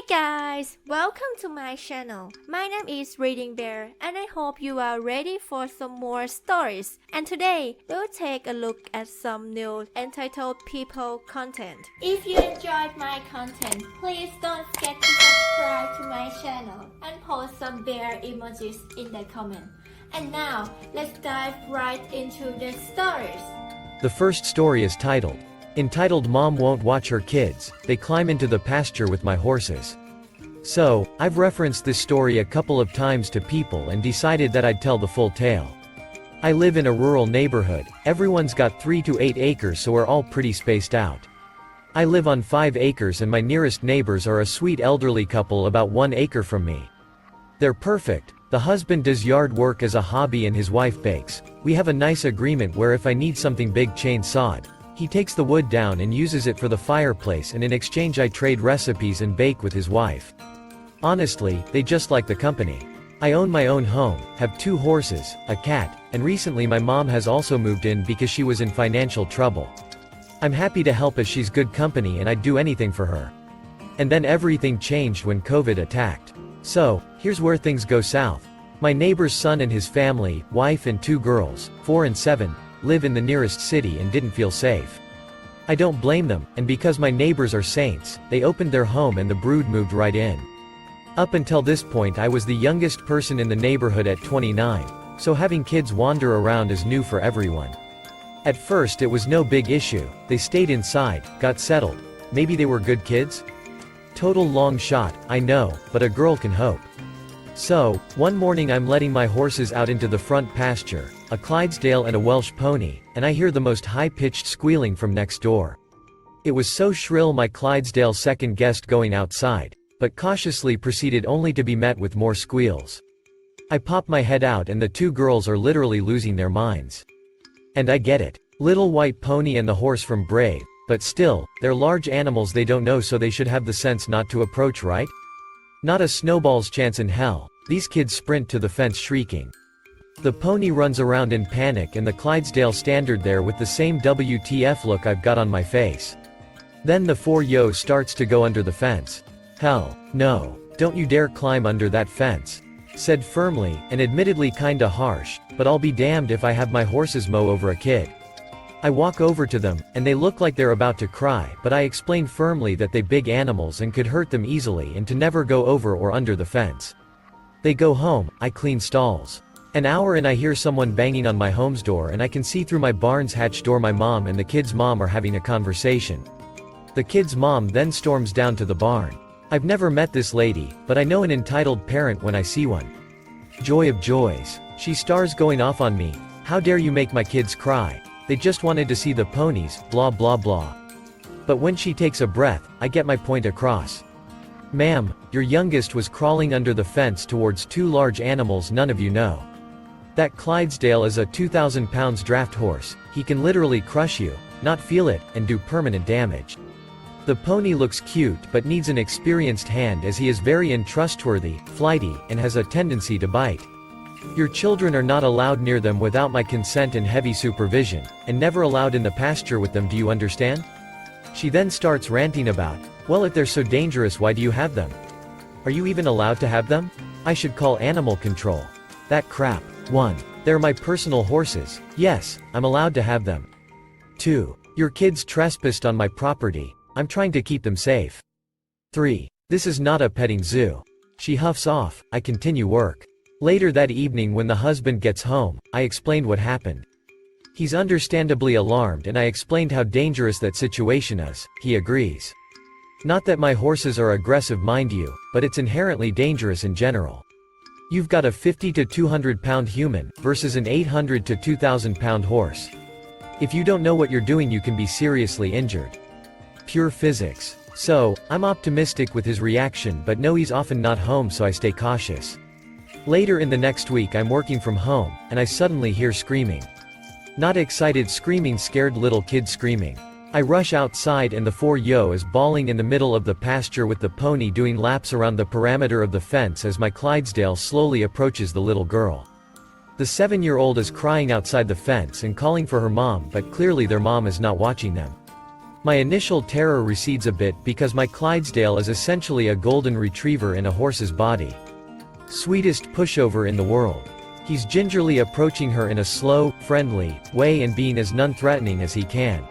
guys, welcome to my channel. My name is ReadingBear and I hope you are ready for some more stories. And today, we'll take a look at some new entitled people content. If you enjoyed my content, please don't forget to subscribe to my channel and post some bear emojis in the comment. And now, let's dive right into the stories. The first story is entitled Mom Won't Watch Her Kids, They Climb Into the Pasture with My Horses. So, I've referenced this story a couple of times to people and decided that I'd tell the full tale. I live in a rural neighborhood, everyone's got 3 to 8 acres so we're all pretty spaced out. I live on 5 acres and my nearest neighbors are a sweet elderly couple about 1 acre from me. They're perfect. The husband does yard work as a hobby and his wife bakes. We have a nice agreement where if I need something big chainsawed, he takes the wood down and uses it for the fireplace, and in exchange I trade recipes and bake with his wife. Honestly, they just like the company. I own my own home, have 2 horses, a cat, and recently my mom has also moved in because she was in financial trouble. I'm happy to help as she's good company and I'd do anything for her. And then everything changed when COVID attacked. So, here's where things go south. My neighbor's son and his family, wife and 2 girls, 4 and 7, live in the nearest city and didn't feel safe. I don't blame them, and because my neighbors are saints, they opened their home and the brood moved right in. Up until this point I was the youngest person in the neighborhood at 29, so having kids wander around is new for everyone. At first it was no big issue, they stayed inside, got settled. Maybe they were good kids? Total long shot, I know, but a girl can hope. So, one morning I'm letting my horses out into the front pasture, a Clydesdale and a Welsh pony, and I hear the most high-pitched squealing from next door. It was so shrill my Clydesdale second-guessed going outside, but cautiously proceeded only to be met with more squeals. I pop my head out and the 2 girls are literally losing their minds. And I get it. Little white pony and the horse from Brave, but still, they're large animals they don't know so they should have the sense not to approach, right? Not a snowball's chance in hell. These kids sprint to the fence shrieking. The pony runs around in panic and the Clydesdale standard there with the same WTF look I've got on my face. Then the 4-yo starts to go under the fence. Hell, no. Don't you dare climb under that fence. Said firmly, and admittedly kinda harsh, but I'll be damned if I have my horses mow over a kid. I walk over to them, and they look like they're about to cry, but I explain firmly that they big animals and could hurt them easily and to never go over or under the fence. They go home, I clean stalls. An hour and I hear someone banging on my home's door and I can see through my barn's hatch door my mom and the kid's mom are having a conversation. The kid's mom then storms down to the barn. I've never met this lady, but I know an entitled parent when I see one. Joy of joys. She stars going off on me. How dare you make my kids cry? They just wanted to see the ponies, blah blah blah. But when she takes a breath, I get my point across. Ma'am, your youngest was crawling under the fence towards 2 large animals none of you know. That Clydesdale is a 2,000 pounds draft horse, he can literally crush you, not feel it, and do permanent damage. The pony looks cute but needs an experienced hand as he is very untrustworthy, flighty, and has a tendency to bite. Your children are not allowed near them without my consent and heavy supervision, and never allowed in the pasture with them, do you understand? She then starts ranting about, well, if they're so dangerous why do you have them? Are you even allowed to have them? I should call animal control. That crap. 1. They're my personal horses. Yes, I'm allowed to have them. 2. Your kids trespassed on my property. I'm trying to keep them safe. 3. This is not a petting zoo. She huffs off, I continue work. Later that evening when the husband gets home, I explained what happened. He's understandably alarmed and I explained how dangerous that situation is. He agrees. Not that my horses are aggressive mind you, but it's inherently dangerous in general. You've got a 50 to 200 pound human, versus an 800 to 2,000 pound horse. If you don't know what you're doing you can be seriously injured. Pure physics. So, I'm optimistic with his reaction but know he's often not home so I stay cautious. Later in the next week I'm working from home, and I suddenly hear screaming. Not excited screaming, scared little kid screaming. I rush outside and the 4-yo is bawling in the middle of the pasture with the pony doing laps around the perimeter of the fence as my Clydesdale slowly approaches the little girl. The 7-year-old is crying outside the fence and calling for her mom, but clearly their mom is not watching them. My initial terror recedes a bit because my Clydesdale is essentially a golden retriever in a horse's body. Sweetest pushover in the world. He's gingerly approaching her in a slow, friendly way and being as non-threatening as he can.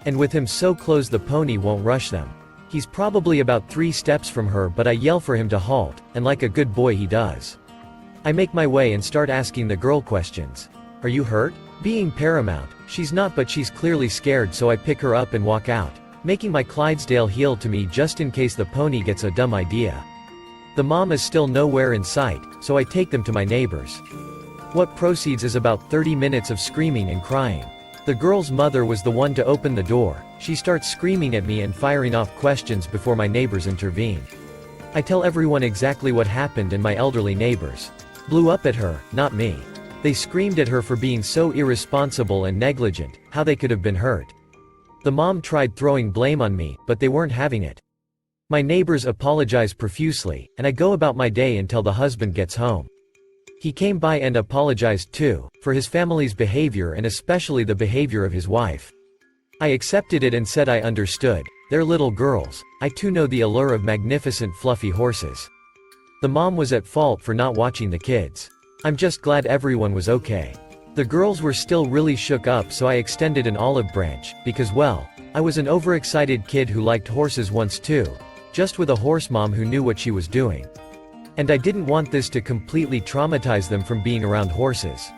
And with him so close the pony won't rush them. He's probably about 3 steps from her, but I yell for him to halt, and like a good boy he does. I make my way and start asking the girl questions. Are you hurt? Being paramount, she's not, but she's clearly scared, so I pick her up and walk out, making my Clydesdale heel to me just in case the pony gets a dumb idea. The mom is still nowhere in sight, so I take them to my neighbors. What proceeds is about 30 minutes of screaming and crying. The girl's mother was the one to open the door. She starts screaming at me and firing off questions before my neighbors intervene. I tell everyone exactly what happened, and my elderly neighbors blew up at her, not me. They screamed at her for being so irresponsible and negligent, how they could have been hurt. The mom tried throwing blame on me, but they weren't having it. My neighbors apologize profusely, and I go about my day until the husband gets home. He came by and apologized too, for his family's behavior and especially the behavior of his wife. I accepted it and said I understood. They're little girls. I too know the allure of magnificent fluffy horses. The mom was at fault for not watching the kids. I'm just glad everyone was okay. The girls were still really shook up, so I extended an olive branch, because well, I was an overexcited kid who liked horses once too, just with a horse mom who knew what she was doing. And I didn't want this to completely traumatize them from being around horses.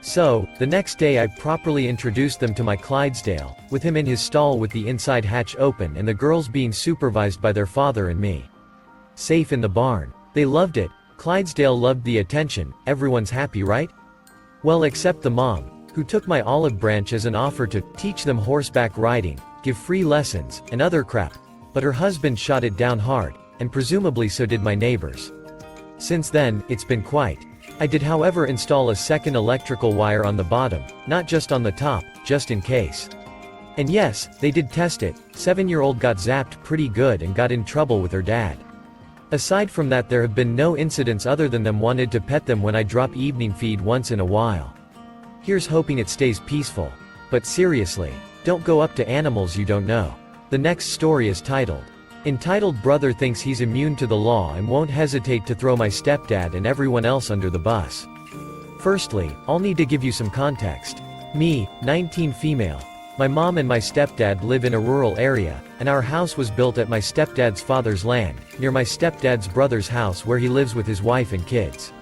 So, the next day I properly introduced them to my Clydesdale, with him in his stall with the inside hatch open and the girls being supervised by their father and me. Safe in the barn. They loved it. Clydesdale loved the attention. Everyone's happy, right? Well, except the mom, who took my olive branch as an offer to teach them horseback riding, give free lessons, and other crap. But her husband shot it down hard, and presumably so did my neighbors. Since then, it's been quiet. I did however install a second electrical wire on the bottom, not just on the top, just in case. And yes, they did test it. 7-year-old got zapped pretty good and got in trouble with her dad. Aside from that, there have been no incidents other than them wanted to pet them when I drop evening feed once in a while. Here's hoping it stays peaceful. But seriously, don't go up to animals you don't know. The next story is entitled Brother Thinks He's Immune to the Law and Won't Hesitate to Throw My Stepdad and Everyone Else Under the Bus. Firstly, I'll need to give you some context. Me, 19 female. My mom and my stepdad live in a rural area, and our house was built at my stepdad's father's land, near my stepdad's brother's house where he lives with his wife and kids.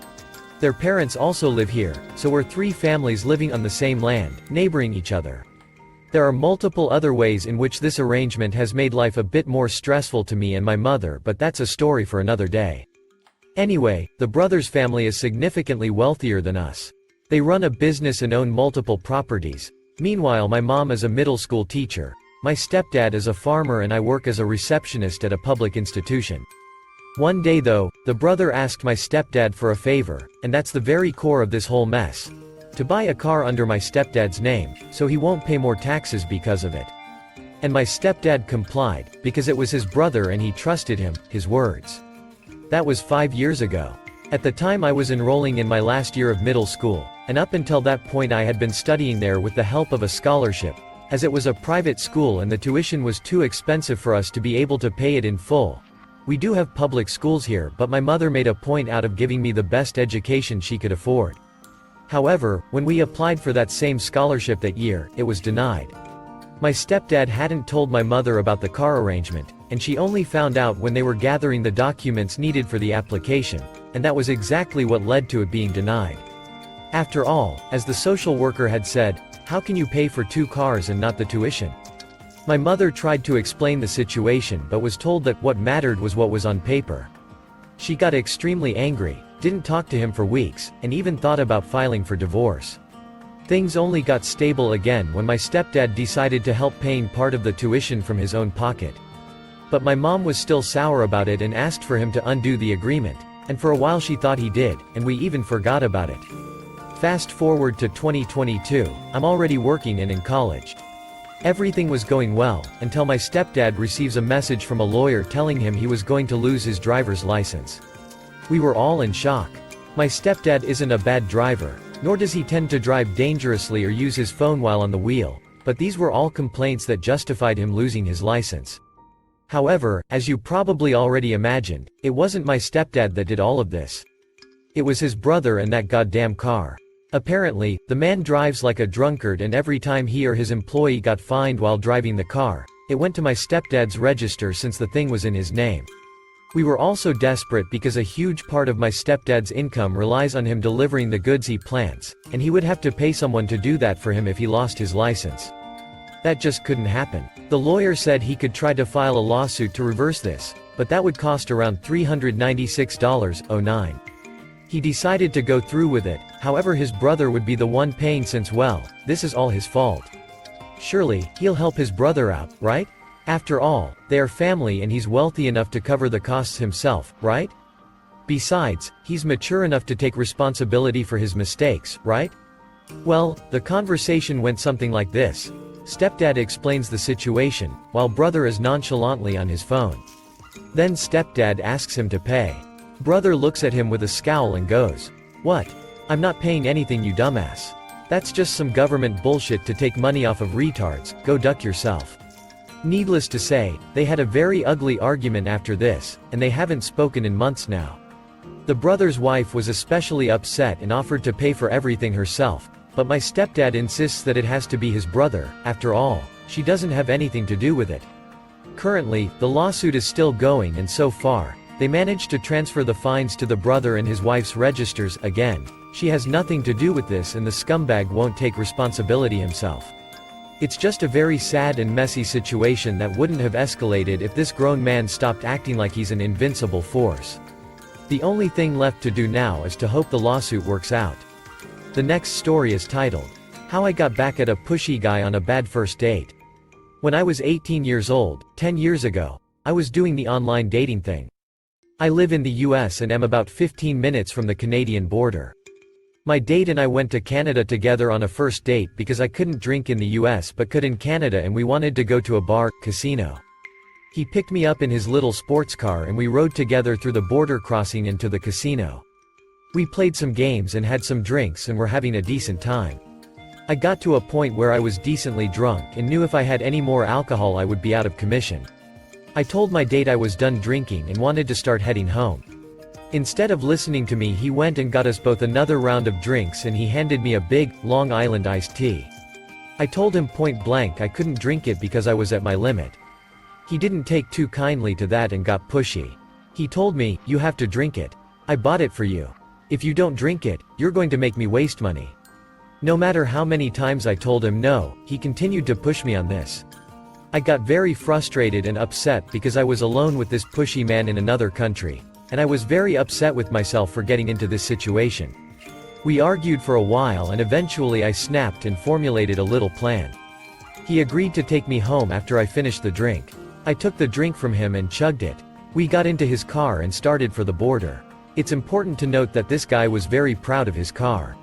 Their parents also live here, so we're 3 families living on the same land, neighboring each other. There are multiple other ways in which this arrangement has made life a bit more stressful to me and my mother, but that's a story for another day. Anyway, the brothers' family is significantly wealthier than us. They run a business and own multiple properties. Meanwhile, my mom is a middle school teacher. My stepdad is a farmer and I work as a receptionist at a public institution. One day though, the brother asked my stepdad for a favor, and that's the very core of this whole mess. To buy a car under my stepdad's name, so he won't pay more taxes because of it. And my stepdad complied, because it was his brother and he trusted him, his words. That was 5 years ago. At the time I was enrolling in my last year of middle school, and up until that point I had been studying there with the help of a scholarship, as it was a private school and the tuition was too expensive for us to be able to pay it in full. We do have public schools here, but my mother made a point out of giving me the best education she could afford. However, when we applied for that same scholarship that year, it was denied. My stepdad hadn't told my mother about the car arrangement, and she only found out when they were gathering the documents needed for the application, and that was exactly what led to it being denied. After all, as the social worker had said, how can you pay for 2 cars and not the tuition? My mother tried to explain the situation but was told that what mattered was what was on paper. She got extremely angry, didn't talk to him for weeks, and even thought about filing for divorce. Things only got stable again when my stepdad decided to help paying part of the tuition from his own pocket. But my mom was still sour about it and asked for him to undo the agreement, and for a while she thought he did, and we even forgot about it. Fast forward to 2022, I'm already working and in college. Everything was going well, until my stepdad receives a message from a lawyer telling him he was going to lose his driver's license. We were all in shock. My stepdad isn't a bad driver, nor does he tend to drive dangerously or use his phone while on the wheel, but these were all complaints that justified him losing his license. However, as you probably already imagined, it wasn't my stepdad that did all of this. It was his brother and that goddamn car. Apparently, the man drives like a drunkard, and every time he or his employee got fined while driving the car, it went to my stepdad's register since the thing was in his name. We were also desperate because a huge part of my stepdad's income relies on him delivering the goods he plants, and he would have to pay someone to do that for him if he lost his license. That just couldn't happen. The lawyer said he could try to file a lawsuit to reverse this, but that would cost around $396.09. He decided to go through with it, however his brother would be the one paying since, well, this is all his fault. Surely, he'll help his brother out, right? After all, they are family and he's wealthy enough to cover the costs himself, right? Besides, he's mature enough to take responsibility for his mistakes, right? Well, the conversation went something like this. Stepdad explains the situation, while brother is nonchalantly on his phone. Then stepdad asks him to pay. Brother looks at him with a scowl and goes, "What? I'm not paying anything, you dumbass. That's just some government bullshit to take money off of retards, go duck yourself." Needless to say, they had a very ugly argument after this, and they haven't spoken in months now. The brother's wife was especially upset and offered to pay for everything herself, but my stepdad insists that it has to be his brother. After all, she doesn't have anything to do with it. Currently, the lawsuit is still going, and so far, they managed to transfer the fines to the brother and his wife's registers. Again, she has nothing to do with this, and the scumbag won't take responsibility himself. It's just a very sad and messy situation that wouldn't have escalated if this grown man stopped acting like he's an invincible force. The only thing left to do now is to hope the lawsuit works out. The next story is titled, How I Got Back at a Pushy Guy on a Bad First Date. When I was 18 years old, 10 years ago, I was doing the online dating thing. I live in the US and am about 15 minutes from the Canadian border. My date and I went to Canada together on a first date because I couldn't drink in the US but could in Canada, and we wanted to go to a bar, casino. He picked me up in his little sports car and we rode together through the border crossing into the casino. We played some games and had some drinks and were having a decent time. I got to a point where I was decently drunk and knew if I had any more alcohol I would be out of commission. I told my date I was done drinking and wanted to start heading home. Instead of listening to me, he went and got us both another round of drinks and he handed me a big, Long Island iced tea. I told him point blank I couldn't drink it because I was at my limit. He didn't take too kindly to that and got pushy. He told me, "You have to drink it. I bought it for you. If you don't drink it, you're going to make me waste money." No matter how many times I told him no, he continued to push me on this. I got very frustrated and upset because I was alone with this pushy man in another country, and I was very upset with myself for getting into this situation. We argued for a while and eventually I snapped and formulated a little plan. He agreed to take me home after I finished the drink. I took the drink from him and chugged it. We got into his car and started for the border. It's important to note that this guy was very proud of his car.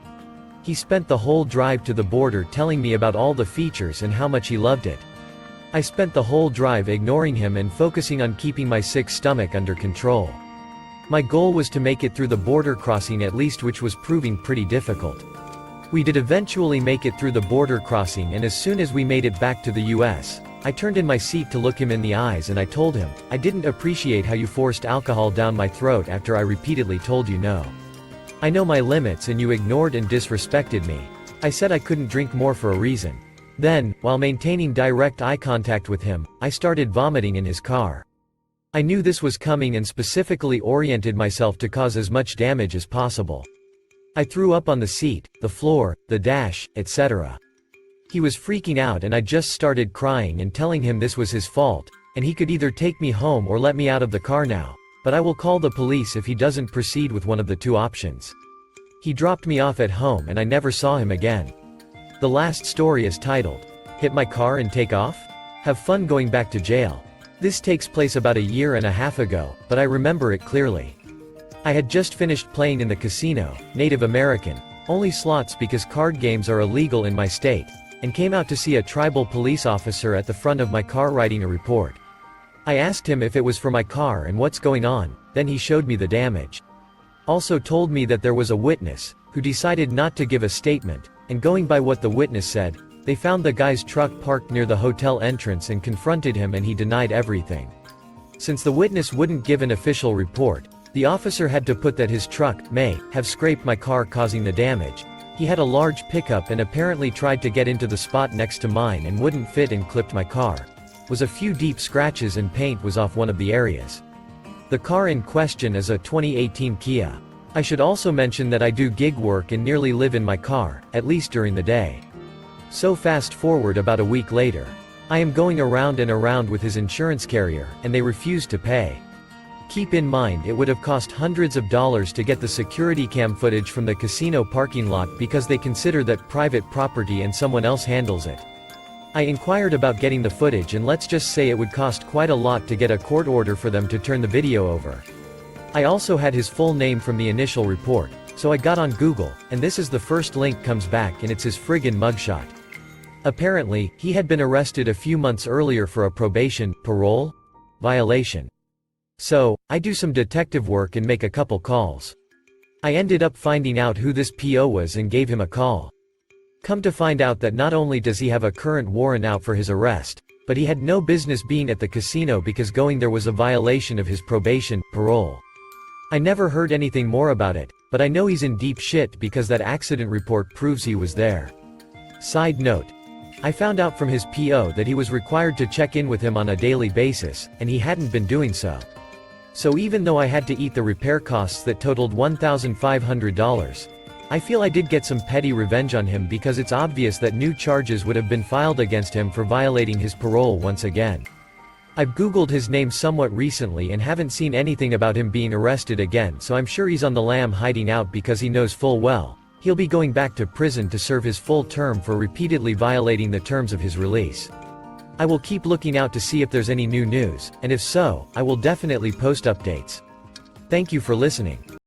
He spent the whole drive to the border telling me about all the features and how much he loved it. I spent the whole drive ignoring him and focusing on keeping my sick stomach under control. My goal was to make it through the border crossing at least, which was proving pretty difficult. We did eventually make it through the border crossing, and as soon as we made it back to the US, I turned in my seat to look him in the eyes and I told him, "I didn't appreciate how you forced alcohol down my throat after I repeatedly told you no. I know my limits and you ignored and disrespected me." I said I couldn't drink more for a reason. Then, while maintaining direct eye contact with him, I started vomiting in his car. I knew this was coming and specifically oriented myself to cause as much damage as possible. I threw up on the seat, the floor, the dash, etc. He was freaking out and I just started crying and telling him this was his fault, and he could either take me home or let me out of the car now, but I will call the police if he doesn't proceed with one of the two options. He dropped me off at home and I never saw him again. The last story is titled, Hit My Car and Take Off? Have fun going back to jail. This takes place about a year and a half ago, but I remember it clearly. I had just finished playing in the casino, Native American, only slots because card games are illegal in my state, and came out to see a tribal police officer at the front of my car writing a report. I asked him if it was for my car and what's going on, then he showed me the damage. Also told me that there was a witness, who decided not to give a statement, and going by what the witness said, They found the guy's truck parked near the hotel entrance and confronted him, and he denied everything. Since the witness wouldn't give an official report, the officer had to put that his truck may have scraped my car, causing the damage. He had a large pickup and apparently tried to get into the spot next to mine and wouldn't fit and clipped my car. Was a few deep scratches and paint was off one of the areas. The car in question is a 2018 Kia. I should also mention that I do gig work and nearly live in my car, at least during the day. So fast forward about a week later. I am going around and around with his insurance carrier, and they refuse to pay. Keep in mind it would have cost hundreds of dollars to get the security cam footage from the casino parking lot because they consider that private property and someone else handles it. I inquired about getting the footage, and let's just say it would cost quite a lot to get a court order for them to turn the video over. I also had his full name from the initial report, so I got on Google, and this is the first link comes back, and it's his friggin' mugshot. Apparently, he had been arrested a few months earlier for a parole violation. So, I do some detective work and make a couple calls. I ended up finding out who this PO was and gave him a call. Come to find out that not only does he have a current warrant out for his arrest, but he had no business being at the casino because going there was a violation of his parole. I never heard anything more about it, but I know he's in deep shit because that accident report proves he was there. Side note. I found out from his PO that he was required to check in with him on a daily basis, and he hadn't been doing so. So even though I had to eat the repair costs that totaled $1,500, I feel I did get some petty revenge on him because it's obvious that new charges would have been filed against him for violating his parole once again. I've googled his name somewhat recently and haven't seen anything about him being arrested again, so I'm sure he's on the lam hiding out because he knows full well he'll be going back to prison to serve his full term for repeatedly violating the terms of his release. I will keep looking out to see if there's any new news, and if so, I will definitely post updates. Thank you for listening.